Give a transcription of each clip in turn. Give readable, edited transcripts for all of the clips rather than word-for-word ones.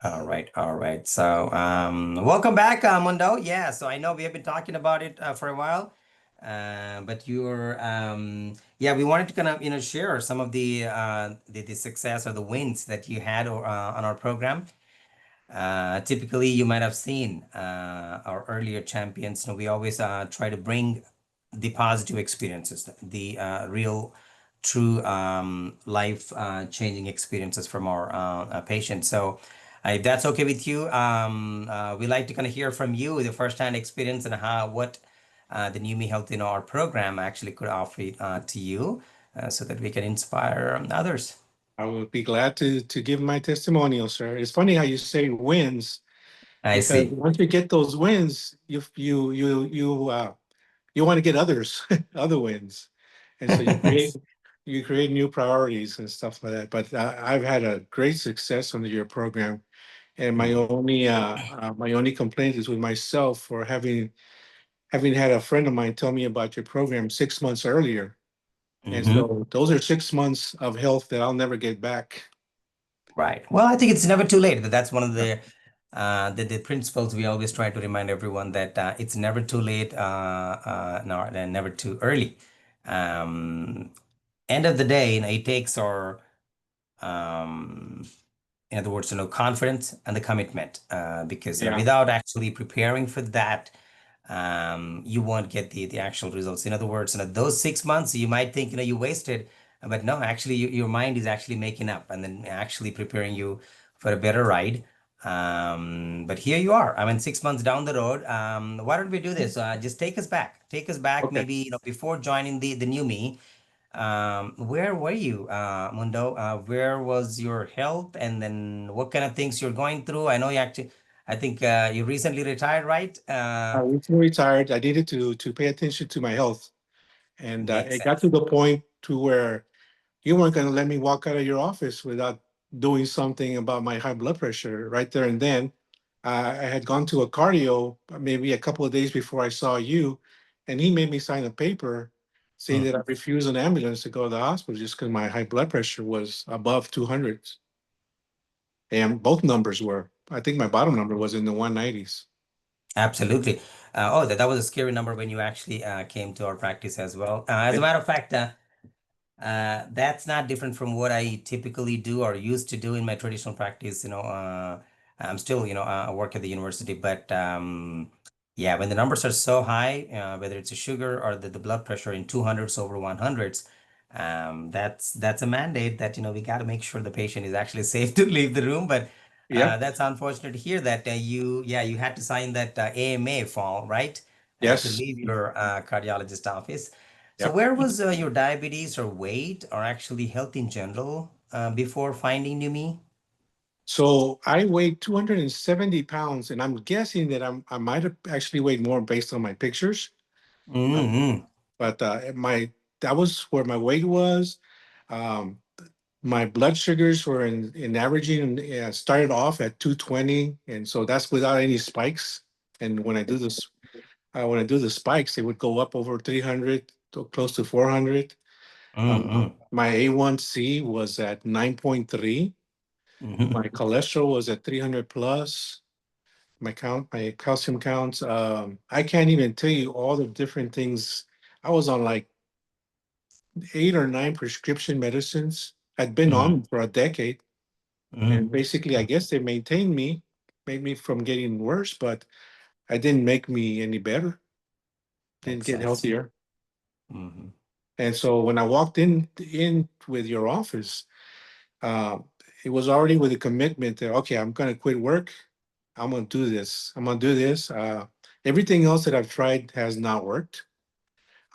All right, all right. So, welcome back, Mundo. Yeah, so I know we have been talking about it for a while, but yeah, we wanted to kind of, share some of the success or the wins that you had on our program. Typically, you might have seen our earlier champions. We always try to bring the positive experiences, the real, true life changing experiences from our patients. So, if that's okay with you, we like to kind of hear from you the first-hand experience and what the New Me Health in our program actually could offer to you, so that we can inspire others. I would be glad to give my testimonial, sir. It's funny how you say wins, I because see. once you get those wins, you want to get others other wins, and so you create new priorities and stuff like that. But I've had a great success under your program, and my only complaint is with myself for having had a friend of mine tell me about your program 6 months earlier. And Hmm. so those are 6 months of health that I'll never get back. Right. Well, I think it's never too late. That's one of the principles we always try to remind everyone that it's never too late, nor and never too early. Um, End of the day, it takes our um, in other words, confidence and the commitment, because Yeah. without actually preparing for that, you won't get the actual results. In other words, those 6 months you might think you wasted, but no, actually your mind is actually making up and then actually preparing you for a better ride. But here you are. I mean, 6 months down the road. Why don't we do this? Just take us back, Okay. maybe before joining the new me. Where were you, Mundo? Where was your health, and then what kind of things you're going through? I know I think you recently retired, right? I recently retired. I needed to pay attention to my health, and Makes it got to sense. the point to where you weren't going to let me walk out of your office without doing something about my high blood pressure right there and then. I had gone to a cardio maybe a couple of days before I saw you, and he made me sign a paper saying Mm. that I refused an ambulance to go to the hospital just because my high blood pressure was above 200, and both numbers were. I think my bottom number was in the 190s. Absolutely. Oh, that was a scary number when you actually came to our practice as well. As a matter of fact, that's not different from what I typically do or used to do in my traditional practice. I'm still, I work at the university, but yeah, when the numbers are so high, whether it's a sugar or the blood pressure in 200s over 100s, that's a mandate that, we got to make sure the patient is actually safe to leave the room. But Yep. that's unfortunate to hear that you had to sign that AMA form, right? To Yes. leave your cardiologist office. So Yep. where was your diabetes or weight or actually health in general before finding Numi? So I weighed 270 pounds, and I'm guessing that I might have actually weighed more based on my pictures. Uh, Mm-hmm. but that was where my weight was. Um, my blood sugars were in averaging, started off at 220, and so that's without any spikes. And when I do the spikes, they would go up over 300 to close to 400. Mm-hmm. My A1C was at 9.3. Mm-hmm. My cholesterol was at 300 plus. My calcium counts. I can't even tell you all the different things. I was on like 8 or 9 prescription medicines. I'd been on them for a decade, Mm-hmm. and basically, I guess they maintained me, made me from getting worse, but I didn't make me any better. Didn't Makes get sense. healthier. Mm-hmm. And so when I walked in with your office, uh, it was already with a commitment that okay, I'm going to quit work. I'm going to do this. I'm going to do this. Everything else that I've tried has not worked.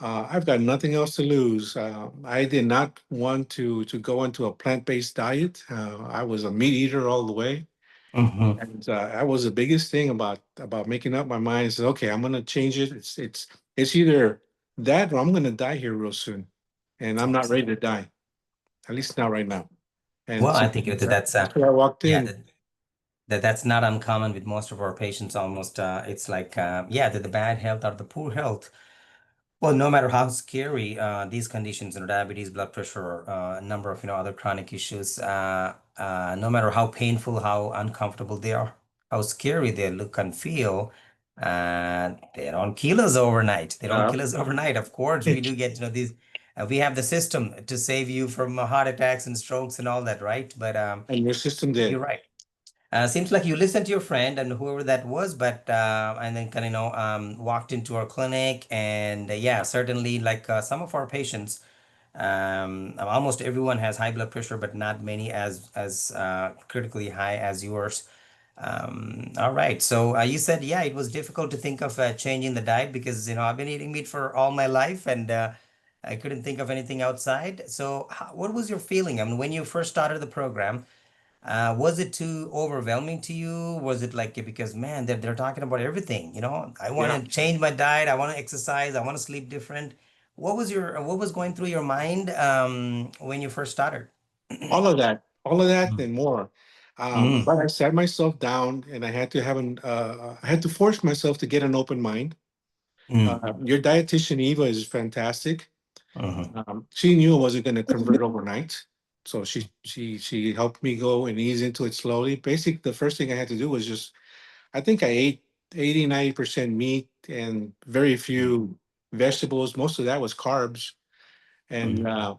I've got nothing else to lose. I did not want to go into a plant-based diet. I was a meat eater all the way, Mm-hmm. and that was the biggest thing about making up my mind. Is okay, I'm going to change it. It's either that or I'm going to die here real soon, and I'm not ready to die. At least not right now. And Well, so I think that's that's where I walked yeah, in. that's not uncommon with most of our patients. Almost, it's like yeah, the bad health or the poor health. Well, no matter how scary these conditions, diabetes, blood pressure, a number of other chronic issues, no matter how painful, how uncomfortable they are, how scary they look and feel, they don't kill us overnight. They don't Uh, kill us overnight. Of course, we do get these. We have the system to save you from heart attacks and strokes and all that, right? But and your system you're did. right. Seems like you listened to your friend and whoever that was, but and then kind of walked into our clinic, and yeah, certainly like some of our patients, almost everyone has high blood pressure, but not many as critically high as yours. All right, so you said yeah, it was difficult to think of changing the diet because I've been eating meat for all my life, and I couldn't think of anything outside. So what was your feeling? I mean, when you first started the program. Was it too overwhelming to you? Was it like because man, they're talking about everything, I want Yeah, to change my diet, I want to exercise, I want to sleep different. What was going through your mind when you first started? all of that, Mm, and more. mm, But I sat myself down, and I had to I had to force myself to get an open mind. mm, Your dietitian Eva is fantastic. mhm, She knew I wasn't going to convert overnight, so she helped me go and ease into it slowly. Basically, the first thing I had to do was just I think I ate 80-90% meat and very mm, few vegetables. Most of that was carbs. And mm,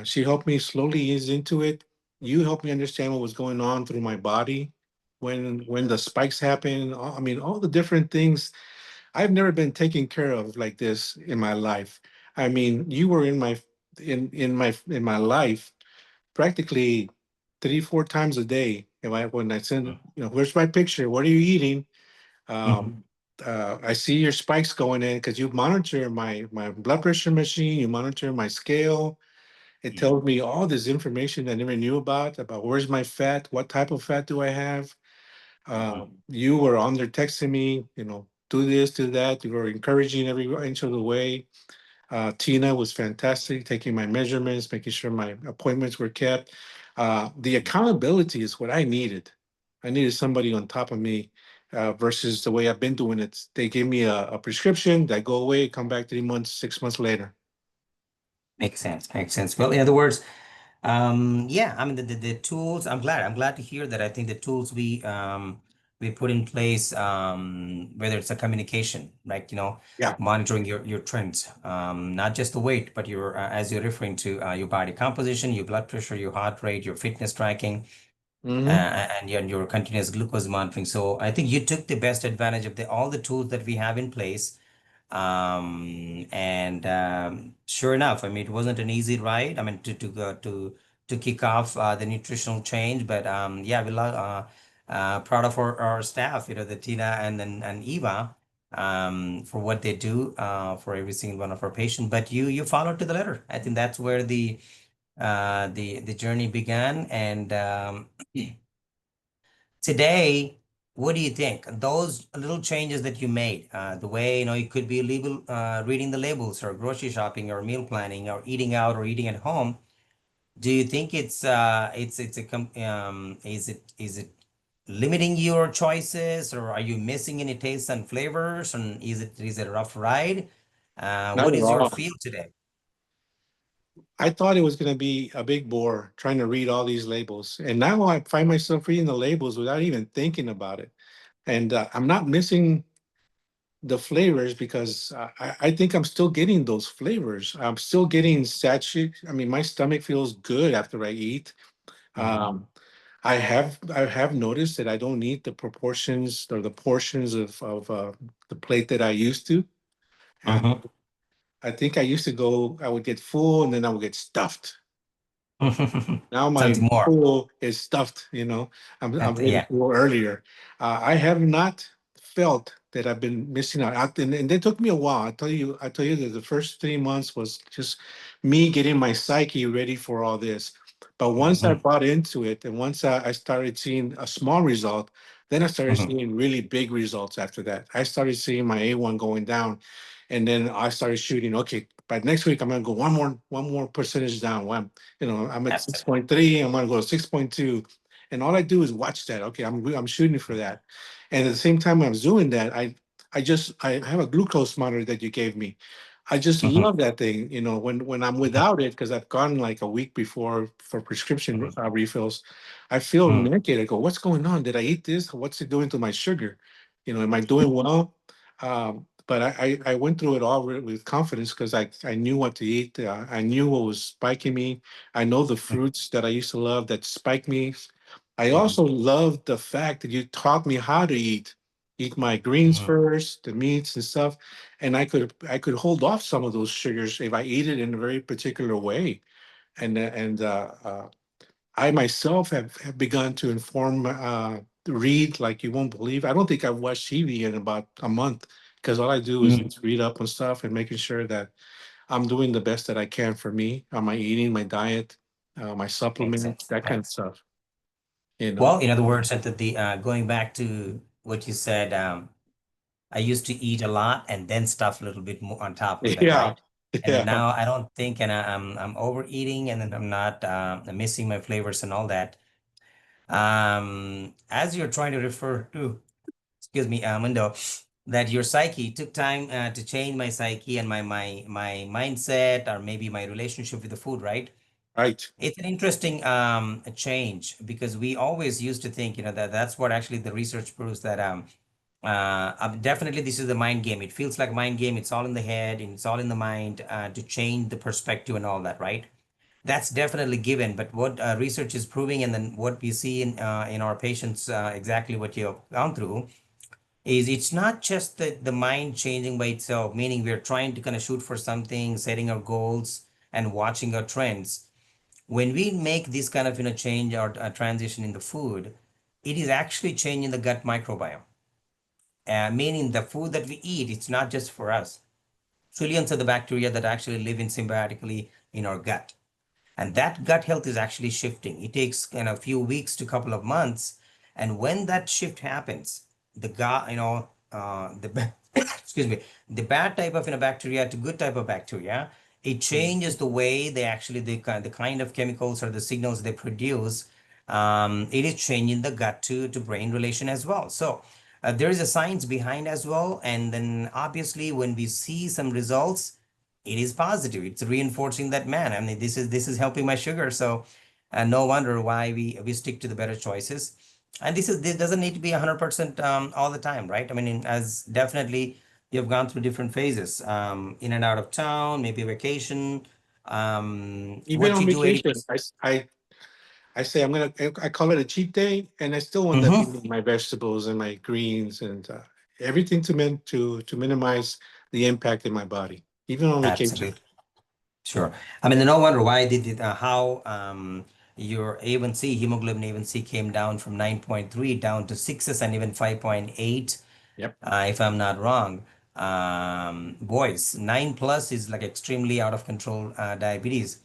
she helped me slowly ease into it. You helped me understand what was going on through my body when the spikes happen. I mean, all the different things. I've never been taken care of like this in my life. I mean, you were in my life practically 3-4 times a day. When I send, where's my picture? What are you eating? mhm, Um, I see your spikes going in because you monitor my blood pressure machine. You monitor my scale. It mm, tells me all this information I never knew about where's my fat, what type of fat do I have. mhm, You were on there texting me, do this, do that. You were encouraging every inch of the way. Tina was fantastic, taking my measurements, making sure my appointments were kept. The accountability is what I needed. I needed somebody on top of me versus the way I've been doing it. They gave me a prescription, I go away, come back 3 months, 6 months later. makes sense, makes sense. Well, in other words, yeah, I mean the tools. I'm glad to hear that. I think the tools we put in place, whether it's a communication, like Yeah. monitoring your trends, not just the weight, but your as you're referring to your body composition, your blood pressure, your heart rate, your fitness tracking, Hmm. and your continuous glucose monitoring. So I think you took the best advantage of all the tools that we have in place, and sure enough, I mean, it wasn't an easy ride. I mean, to go to kick off the nutritional change, but yeah, we love proud of our staff, the Tina and Eva, for what they do for every single one of our patients. But you followed to the letter. I think that's where the journey began, and today, what do you think? Those little changes that you made, the way, you could be reading the labels or grocery shopping or meal planning or eating out or eating at home. Do you think is it limiting your choices, or are you missing any tastes and flavors? And is it a rough ride? Not What at is your all. feel today? I thought it was going to be a big bore trying to read all these labels. And now I find myself reading the labels without even thinking about it. And I'm not missing the flavors because I think I'm still getting those flavors. I'm still getting satiate. I mean, my stomach feels good after I eat. Mhm, Um, I have noticed that I don't need the proportions or the portions of the plate that I used to. Uh, mhm. I think I used to go, I would get full and then I would get stuffed. Now my Something more. pool is stuffed, I'm ready Yeah. to go earlier. I have not felt that I've been missing out. And it took me a while. I tell you that the first 3 months was just me getting my psyche ready for all this. But once I Mhm, bought into it and once I started seeing a small result, then I started mhm, seeing really big results after that. I started seeing my A1 going down. And then I started shooting, okay, by next week I'm gonna go one more percentage down. I'm at absolutely. 6.3, I'm gonna go to 6.2. And all I do is watch that. Okay, I'm shooting for that. And at the same time I was doing that, I have a glucose monitor that you gave me. I just Hmm. love that thing. When I'm without it, because I've gone like a week before for prescription Hmm. refills, I feel Hmm. naked. I go, what's going on? Did I eat this? What's it doing to my sugar? Am I doing well? But I went through it all with confidence because I knew what to eat. I knew what was spiking me. I know the fruits that I used to love that spike me. I Hmm. also love the fact that you taught me how to eat. Eat my greens Hmm. first, the meats and stuff, and I could hold off some of those sugars if I eat it in a very particular way. And I myself have begun to read like you won't believe. I don't think I've watched TV in about a month because all I do is Hmm. just read up on stuff and making sure that I'm doing the best that I can for me on my eating, my diet, my Makes supplements, sense. that kind of Thanks. stuff. You know. Well, in other words, that the going back to what you said, I used to eat a lot and then stuff a little bit more on top of that, Yeah. right? And then Yeah. now I don't think, and I'm overeating, and then I'm not I'm missing my flavors and all that. As you're trying to refer to, excuse me, Mundo, that your psyche took time to change my psyche and my mindset, or maybe my relationship with the food, right? Right. It's an interesting change, because we always used to think, that that's what actually the research proves, that definitely this is the mind game. It feels like mind game. It's all in the head and it's all in the mind, to change the perspective and all that, right? That's definitely given. But what research is proving, and then what we see in our patients, exactly what you've gone through, is it's not just the mind changing by itself, meaning we're trying to kind of shoot for something, setting our goals and watching our trends. When we make this kind of change or transition in the food, it is actually changing the gut microbiome, meaning the food that we eat, it's not just for us. Trillions of the bacteria that actually live in symbiotically in our gut, and that gut health is actually shifting. It takes a few weeks to couple of months, and when that shift happens, the gut, excuse me, the bad type of bacteria to good type of bacteria, it changes the way they actually the kind of chemicals or the signals they produce. It is changing the gut to brain relation as well. So there is a science behind as well, and then obviously when we see some results, it is positive. It's reinforcing that, man, I mean, this is helping my sugar. So no wonder why we stick to the better choices. And this doesn't need to be 100% all the time, right? I mean, as definitely you've gone through different phases, in and out of town, maybe vacation. Even What on you do vacation, 80%. I say I call it a cheat day, and I still end up Mm-hmm. eating my vegetables and my greens and everything to minimize the impact in my body, even on vacation. Absolutely. Sure. I mean, no wonder why did it, how your A1C, hemoglobin A1C, came down from 9.3 down to sixes and even 5.8, Yep. if I'm not wrong. Boys, 9 plus is like extremely out of control diabetes.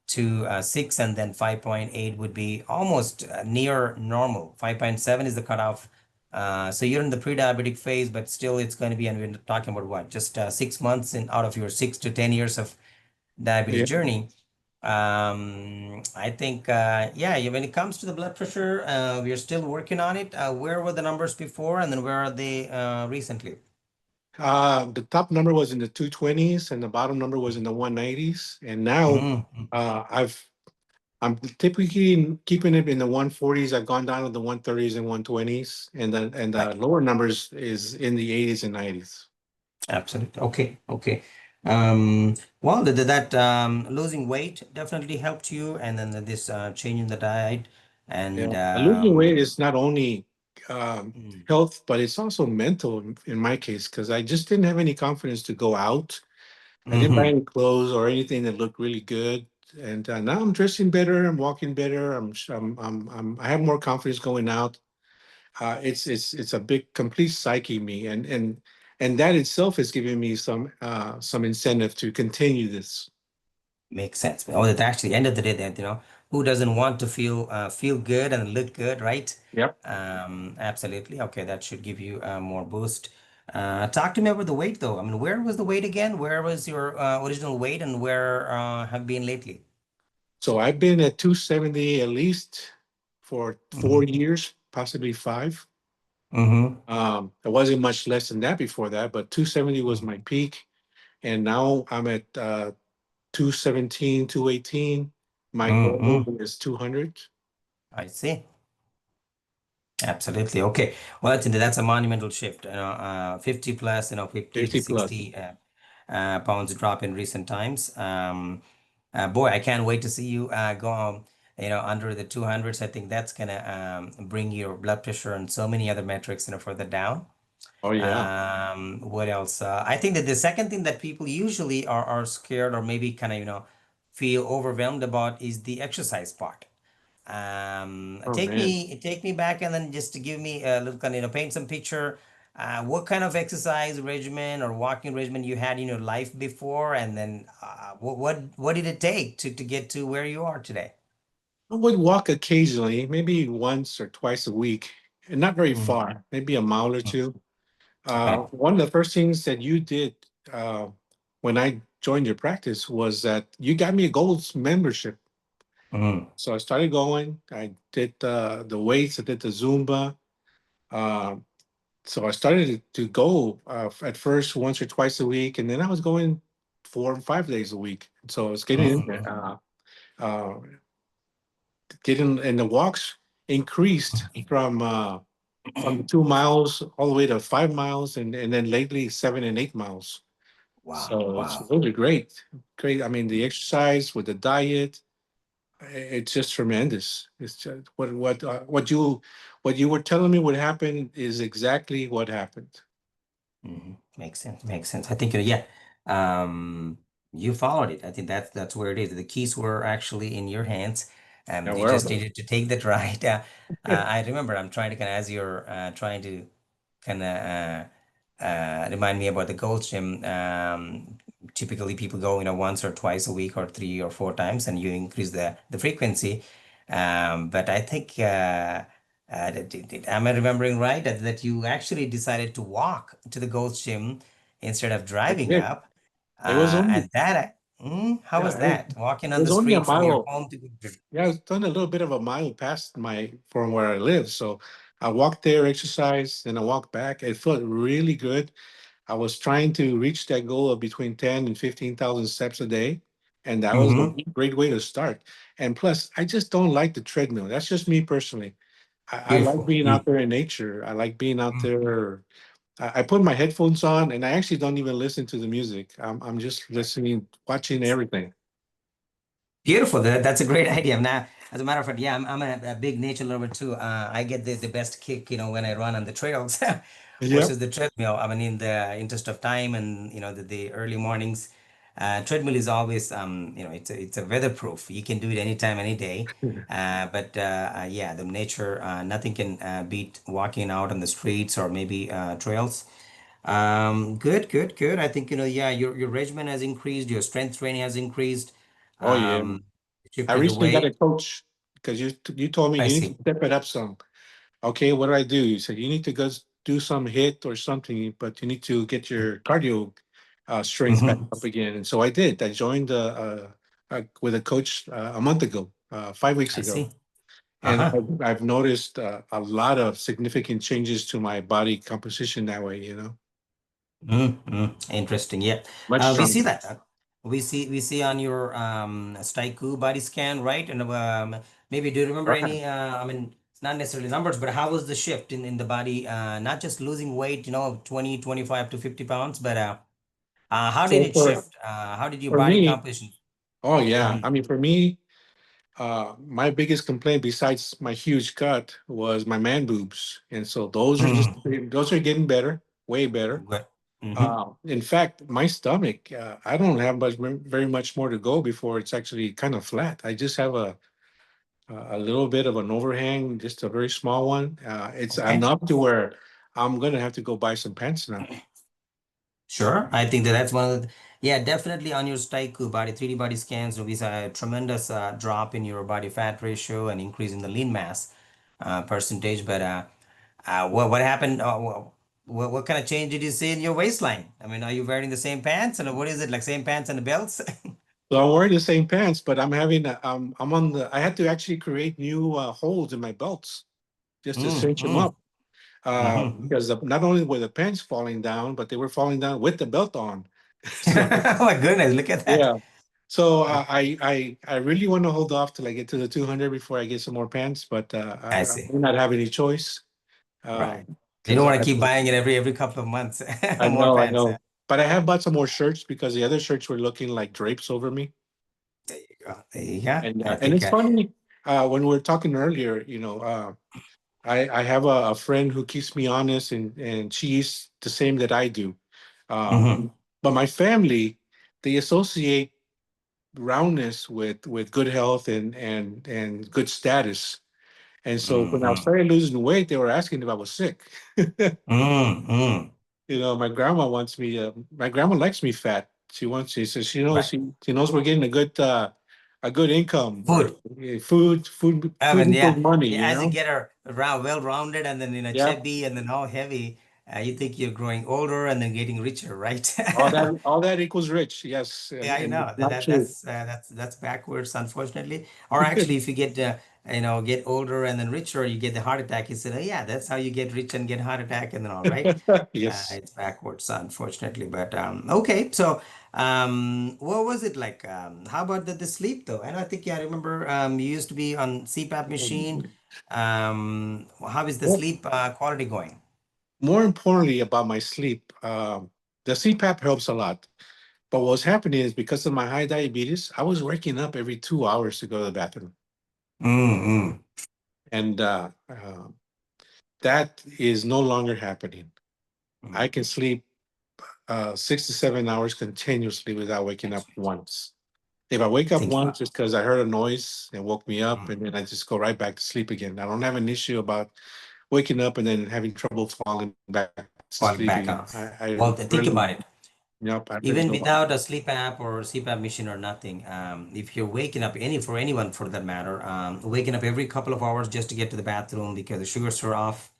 To 6 and then 5.8 would be almost near normal. 5.7 is the cutoff. So you're in the pre-diabetic phase, but still it's going to be, and we're talking about what, just 6 months in out of your 6 to 10 years of diabetic Yeah. journey. I think, yeah, when it comes to the blood pressure, we are still working on it. Where were the numbers before, and then where are they recently? The top number was in the 220s, and the bottom number was in the 190s. And now, Mm-hmm. I'm typically keeping it in the 140s. I've gone down to the 130s and 120s, and the Right. lower numbers is in the 80s and 90s. Absolutely. Okay. Okay. Well, that losing weight definitely helped you, and then this changing the diet, Yeah, and losing weight is not only mm, health, but it's also mental in my case because I just didn't have any confidence to go out. I didn't buy mhm. any clothes or anything that looked really good, and now I'm dressing better. I'm walking better. I have more confidence going out. It's a big complete psyche me, and that itself is giving me some incentive to continue this. Makes sense. Oh, that actually, end of the day, that who doesn't want to feel good and look good, right? Yep. Absolutely. Okay, that should give you more boost. Talk to me about the weight, though. I mean, where was the weight again? Where was your original weight, and where have been lately? So I've been at 270 at least for Mm-hmm. 4 years, possibly five. Mm-hmm. I wasn't much less than that before that, but 270 was my peak. and now I'm at 217, 218. My goal Mm-hmm. is 200. I see. Absolutely. Okay. Well, that's a monumental shift. 50 plus, 50 to 50 plus. 60 pounds drop in recent times. Boy, I can't wait to see you go, under the 200s. I think that's gonna bring your blood pressure and so many other metrics, further down. Oh yeah. What else? I think that the second thing that people usually are scared or maybe kind of, feel overwhelmed about is the exercise part. Oh Take man. me back and then just to give me a little kind of, paint some picture. What kind of exercise regimen or walking regimen you had in your life before, and then what did it take to get to where you are today? I would walk occasionally, maybe once or twice a week, and not very Mm, far, maybe a mile or mm. two. Okay. One of the first things that you did uh, when I joined your practice was that you got me a gold membership. Mm, So I started going. I did the weights. I did the Zumba. Uh, so I started to go at first once or twice a week, and then I was going 4 and 5 days a week. So I was getting in there. mm, Uh, Getting and the walks increased from 2 miles all the way to 5 miles, and then lately 7 and 8 miles. wow, So it's wow. really great. Great. I mean, the exercise with the diet, it's just tremendous. It's just what you were telling me would happen is exactly what happened. Makes sense. Makes sense. I think, yeah, um, you followed it. I think that's where it is. The keys were actually in your hands. Yeah, You well, just needed to take that right. I remember I'm trying to kind of, as you're trying to kind of remind me about the Gold's Gym. Typically, people go, once or twice a week, or 3 or 4 times, and you increase the frequency. But I think, am I remembering right that you actually decided to walk to the Gold's Gym instead of I driving did. up? It was only And that, how was yeah, it that? Walking on was the only a street from your mile. home to. Yeah, I was done a little bit of a mile past my from where I live. So I walked there, exercised, and I walked back. It felt really good. I was trying to reach that goal of between 10 and 15,000 steps a day. And that was a Mm-hmm. great way to start. And plus, I just don't like the treadmill. That's just me personally. I like Beautiful. being out there in nature. I like being out there. I put my headphones on and I actually don't even listen to the music. I'm just listening, watching everything. Beautiful. That's a great idea. Now, as a matter of fact, yeah, I'm a big nature lover too. I get the best kick, when I run on the trails Yep. versus the treadmill. I mean, in the interest of time and, the early mornings, treadmill is always, it's a weatherproof. You can do it anytime, any day. But yeah, the nature, nothing can beat walking out on the streets or maybe trails. Good, good, good. I think, yeah, your regimen has increased, your strength training has increased. Oh, yeah. Um, I shifted the recently got a weight. coach because you told me I you need to see. step it up some. Okay, what do I do? You said you need to go do some hit or something, but you need to get your cardio strength back Hmm. up again. And so I did. I joined with a coach a month ago, 5 weeks I ago, see. and Uh-huh. I've noticed a lot of significant changes to my body composition that way. Interesting. Yeah. Much We see stronger. that. We see on your Staiku body scan, right? And maybe do you remember Right. any I mean, it's not necessarily numbers, but how was the shift in the body? Not just losing weight, 20, 25 to 50 pounds, but how did So it shift? How did your for body me, composition? oh yeah, Mhm. I mean for me, my biggest complaint besides my huge gut was my man boobs, and so those are getting better, way better. Good. Hmm. In fact, my stomach, I don't have very much more to go before it's actually kind of flat. I just have a little bit of an overhang, just a very small one. It's Okay. enough to where I'm gonna have to go buy some pants now. Sure. I think that's one of the, yeah, definitely on your Staiku body, 3D body scans, we saw a tremendous drop in your body fat ratio and increase in the lean mass percentage. But what happened? What kind of change did you see in your waistline? I mean, are you wearing the same pants? And what is it, like same pants and the belts? So I'm wearing the same pants, but I'm on the. I had to actually create new holes in my belts just to Mm, cinch them mm, up. mm-hmm. Because not only were the pants falling down, but they were falling down with the belt on. So Oh my goodness, look at that. yeah. So I really want to hold off till I get to the 200 before I get some more pants, but I I see. do not have any choice. Right. You don't Because want to keep buying it every couple of months. More I pants. know. But I have bought some more shirts because the other shirts were looking like drapes over me. There you go. There you go. I And think it's funny, when we were talking earlier, I have a friend who keeps me honest, and she's the same that I do. mhm. But my family, they associate roundness with good health and good status. And so when I Mhm. started losing weight, they were asking if I was sick. Mm. My grandma wants me. My grandma likes me fat. She says Right. she knows we're getting a good income. Food. I Food mean, equals yeah, money. yeah. As you get around, well-rounded, and then Yeah, chubby, and then all heavy, you think you're growing older and then getting richer, right? all that equals rich. Yes, Yeah, I and it's know not true. that's backwards, unfortunately. Or actually, if you get get older and then richer, you get the heart attack. You said, oh, yeah, that's how you get rich and get heart attack, and then all right. Yes. It's backwards, unfortunately. But okay, so what was it like? How about the sleep though? And I think yeah, I remember you used to be on CPAP machine. How is the More, sleep quality going? more importantly about my sleep, the CPAP helps a lot. But what's happening is because of my high diabetes, I was waking up every 2 hours to go to the bathroom, Mm-hmm. and that is no longer happening. I can sleep 6 to 7 hours continuously without waking up once. If I wake up Think once, about it's because I heard a noise and woke me up, it. and then I just go right back to sleep again. I don't have an issue about waking up and then having trouble falling back to sleep Fall again. back on. I Well, really, think about it. yep, I really Even don't. without a sleep app or CPAP machine or nothing, if you're waking up for anyone for that matter, waking up every couple of hours just to get to the bathroom because the sugars are off,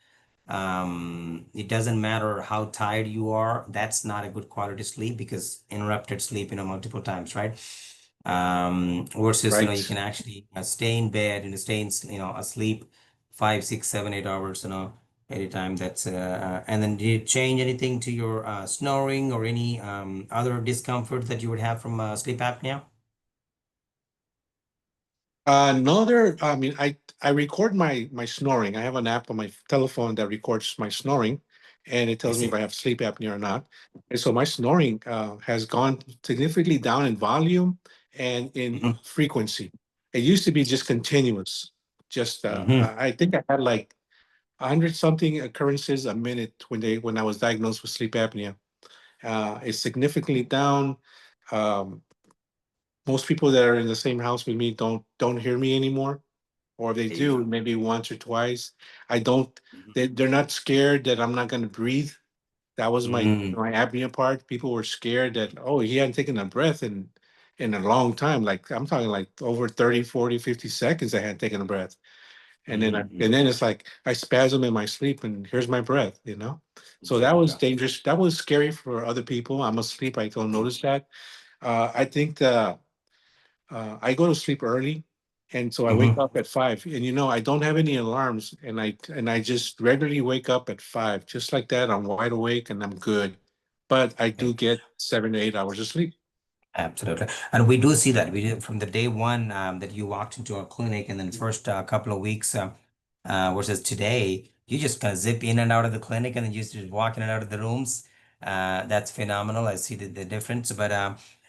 it doesn't matter how tired you are. That's not a good quality sleep because interrupted sleep, multiple times, right? Versus, you Right. can actually stay in bed and stay in, asleep 5, 6, 7, 8 hours, anytime that's and then did it change anything to your snoring or any other discomfort that you would have from sleep apnea? Another, I mean, I record my snoring. I have an app on my telephone that records my snoring, and it I tells me if see. I have sleep apnea or not. And so my snoring has gone significantly down in volume and in Mm-hmm. frequency. It used to be just continuous. Just Mm-hmm. I think I had like 100 something occurrences a minute when I was diagnosed with sleep apnea. It's significantly down. Um, Most people that are in the same house with me don't hear me anymore, or if they There you do, go. maybe once or twice. I don't. They're not scared that I'm not going to breathe. That was Mm-hmm. my apnea part. People were scared that, oh, he hadn't taken a breath in a long time. Like I'm talking like over 30, 40, 50 seconds I hadn't taken a breath. Mm-hmm. And then it's like I spasm in my sleep and here's my breath. So There that you was go. dangerous. That was scary for other people. I'm asleep. I don't notice that. I think I go to sleep early, and so I wake Mm-hmm. up at 5. And I don't have any alarms, and I just regularly wake up at 5, just like that. I'm wide awake and I'm good, but I do get 7 to 8 hours of sleep. Absolutely. And we do see that we did from the day one that you walked into our clinic and then first couple of weeks versus today, you just kind of zip in and out of the clinic and then you just walk in and out of the rooms. That's phenomenal. I see the difference. But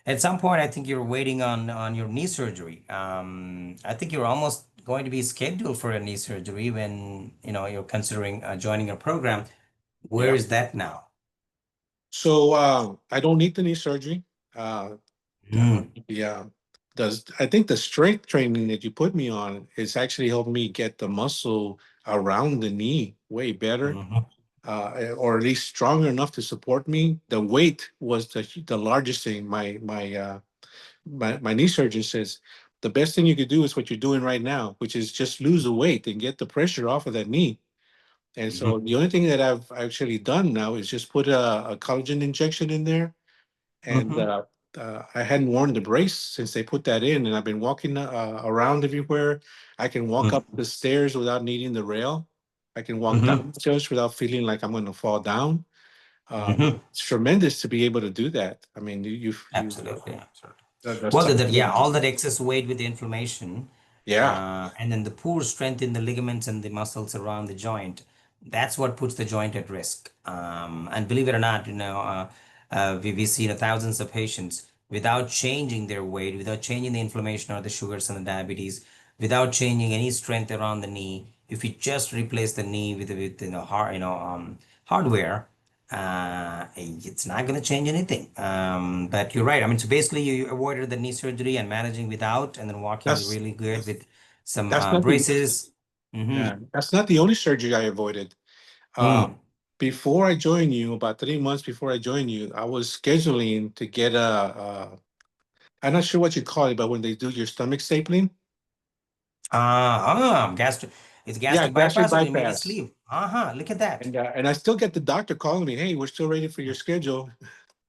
at some point, I think you're waiting on your knee surgery. I think you're almost going to be scheduled for a knee surgery when you're considering joining a program. Where Yeah. is that now? So I don't need the knee surgery. Uh, Mm, yeah. Does I think the strength training that you put me on is actually helping me get the muscle around the knee way better, mhm, or at least strong enough to support me. The weight was the largest thing. My knee surgeon says the best thing you could do is what you're doing right now, which is just lose the weight and get the pressure off of that knee. And so mhm, the only thing that I've actually done now is just put a collagen injection in there, and mhm, I hadn't worn the brace since they put that in, and I've been walking around everywhere. I can walk up mhm, the stairs without needing the rail. I can walk mhm. down the stairs without feeling like I'm going to fall down. Hmm. It's tremendous to be able to do that. I mean, Absolutely, absolutely. that's Well, tough. yeah, all that excess weight with the inflammation, Yeah, and then the poor strength in the ligaments and the muscles around the joint, that's what puts the joint at risk. And believe it or not, we've seen thousands of patients without changing their weight, without changing the inflammation or the sugars and the diabetes, without changing any strength around the knee. If you just replace the knee with hardware, it's not going to change anything. But you're right. I mean, so basically, you avoided the knee surgery and managing without, and then walking that's really good that's with some that's not the braces. yeah, Mm-hmm. that's not the only surgery I avoided. Uh, Mm. Before I joined you, about 3 months before I joined you, I was scheduling to get I'm not sure what you call it, but when they do your stomach stapling, Gastric. It's yeah, gastric gastric bypass, or you made a bypass. sleeve. Look at that. And I still get the doctor calling me, hey, we're still ready for your schedule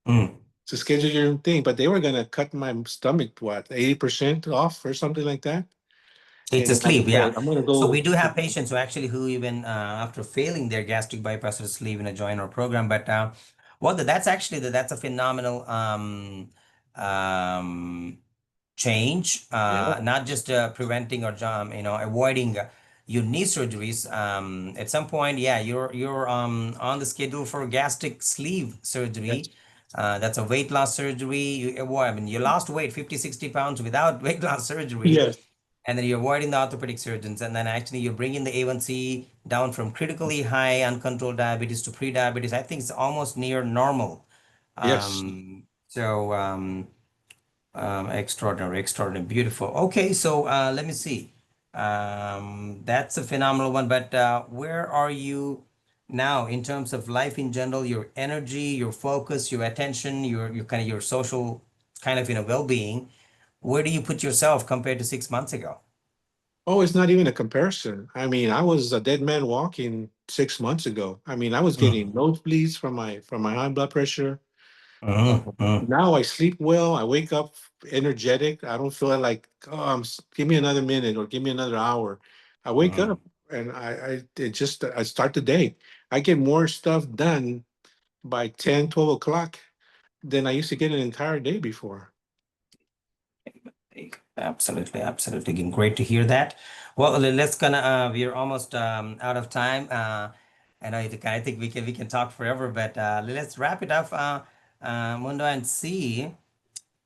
Mm. to schedule your thing. But they were gonna cut my stomach, what, 80% off or something like that. It's And a then I sleeve, said, yeah. I'm gonna So we go. do have patients who actually who even after failing their gastric bypass or sleeve in a joint or program, but well, that's actually that's a phenomenal um, change, Yeah, not just preventing or avoiding your knee surgeries. At some point, yeah, you're on the schedule for gastric sleeve yes, surgery. That's a weight loss surgery. You avoid, I mean, you lost weight 50, 60 pounds without weight loss surgery, yes, and then you're avoiding the orthopedic surgeons, and then actually you're bringing the A1C down from critically high uncontrolled diabetes to pre-diabetes. I think it's almost near normal. yes. Extraordinary, extraordinary, beautiful. Okay, so let me see. That's a phenomenal one. But where are you now in terms of life in general? Your energy, your focus, your attention, your kind of your social kind of well-being. Where do you put yourself compared to 6 months ago? Oh, it's not even a comparison. I mean, I was a dead man walking 6 months ago. I mean, I was getting Mm, nosebleeds from my high blood pressure. mm, mm, Now I sleep well. I wake up energetic. I don't feel like, oh, give me another minute or give me another hour. I wake mm. up and I start the day. I get more stuff done by 10, 12 o'clock than I used to get an entire day before. Absolutely, absolutely. Again, great to hear that. Well, let's gonna we're almost out of time. And I think we can talk forever, but let's wrap it up, Mundo, and see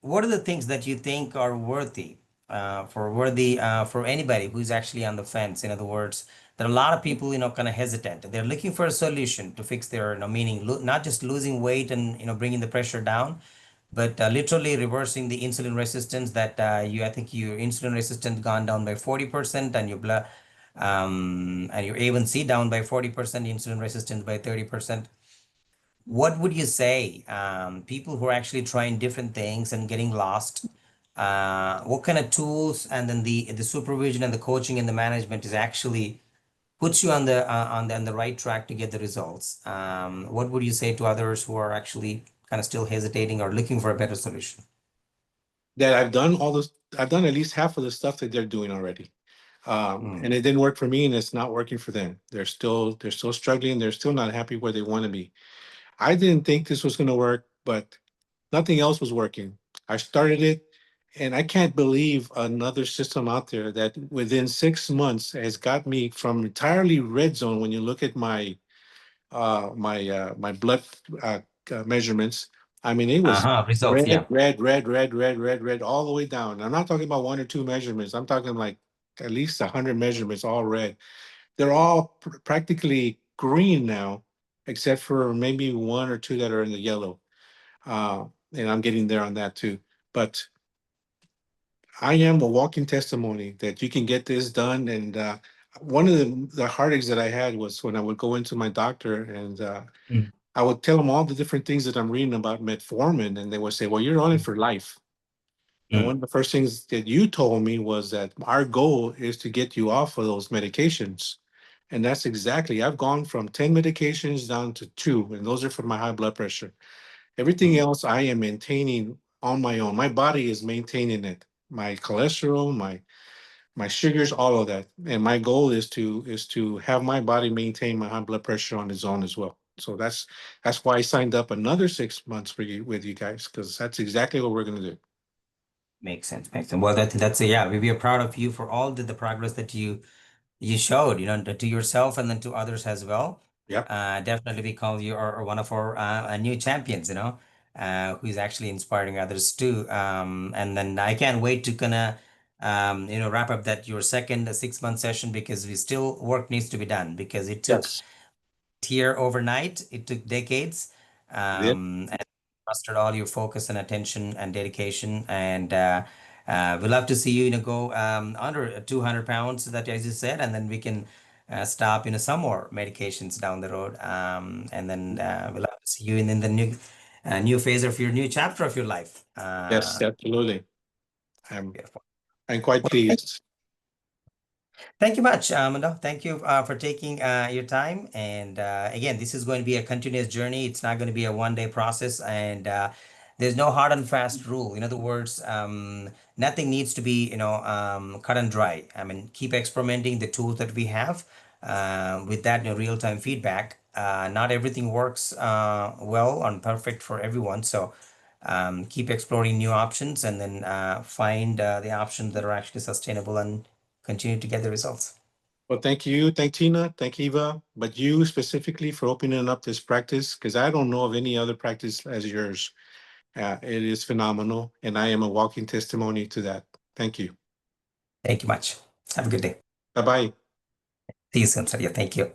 what are the things that you think are worthy for anybody who's actually on the fence. In other words, there are a lot of people kind of hesitant. They're looking for a solution to fix their meaning, not just losing weight and bringing the pressure down, but literally reversing the insulin resistance that I think your insulin resistance gone down by 40%, and your blood and your A1C down by 40%, insulin resistance by 30%. What would you say, people who are actually trying different things and getting lost, what kind of tools, and then the supervision and the coaching and the management is actually puts you on the right track to get the results? What would you say to others who are actually kind of still hesitating or looking for a better solution? That I've done all this, I've done at least half of the stuff that they're doing already. Mm, And it didn't work for me and it's not working for them. They're still struggling. They're still not happy where they want to be. I didn't think this was going to work, but nothing else was working. I started it, and I can't believe another system out there that within 6 months has got me from entirely red zone. When you look at my blood measurements, I mean it was results, red, yeah. red, red, red, red, red, red, all the way down. I'm not talking about one or two measurements. I'm talking like at least 100 measurements, all red. They're all practically green now, except for maybe one or two that are in the yellow. Uh, and I'm getting there on that too. But I am a walking testimony that you can get this done. And one of the heartaches that I had was when I would go into my doctor and Mm, I would tell them all the different things that I'm reading about metformin, and they would say, "Well, you're on it mm, for life." And one mm, of the first things that you told me was that our goal is to get you off of those medications. And that's exactly, I've gone from 10 medications down to two, and those are for my high blood pressure. Everything mm. else I am maintaining on my own. My body is maintaining it. My cholesterol, my sugars, all of that. And my goal is to have my body maintain my high blood pressure on its own as well. So that's why I signed up another 6 months for you with you guys, because that's exactly what we're gonna do. Makes sense. Makes sense. Well, that's yeah. We are proud of you for all the progress that you showed, to yourself and then to others as well. Yep. Definitely we call you are one of our new champions, who is actually inspiring others too. And then I can't wait to wrap up that your second 6 month session because we still work needs to be done because it took Yes. here overnight. It took decades, Yeah. and mustered all your focus and attention and dedication. And we love to see you, go under 200 pounds, that as you said, and then we can stop, some more medications down the road. And then we'll love to see you in the new phase of your new chapter of your life. Yes, absolutely. I'm Beautiful. I'm quite pleased. Thank you much, Mando. Thank you for taking your time. And again, this is going to be a continuous journey. It's not going to be a one-day process. And there's no hard and fast rule. In other words, nothing needs to be, cut and dry. I mean, keep experimenting the tools that we have with that, real-time feedback. Not everything works well and perfect for everyone. So keep exploring new options and then find the options that are actually sustainable and continue to get the results. Well, thank you. Thank Tina. Thank Eva. But you specifically for opening up this practice, because I don't know of any other practice as yours. It is phenomenal. And I am a walking testimony to that. Thank you. Thank you much. Have a good day. Bye bye. See you soon, sir. Yeah, thank you.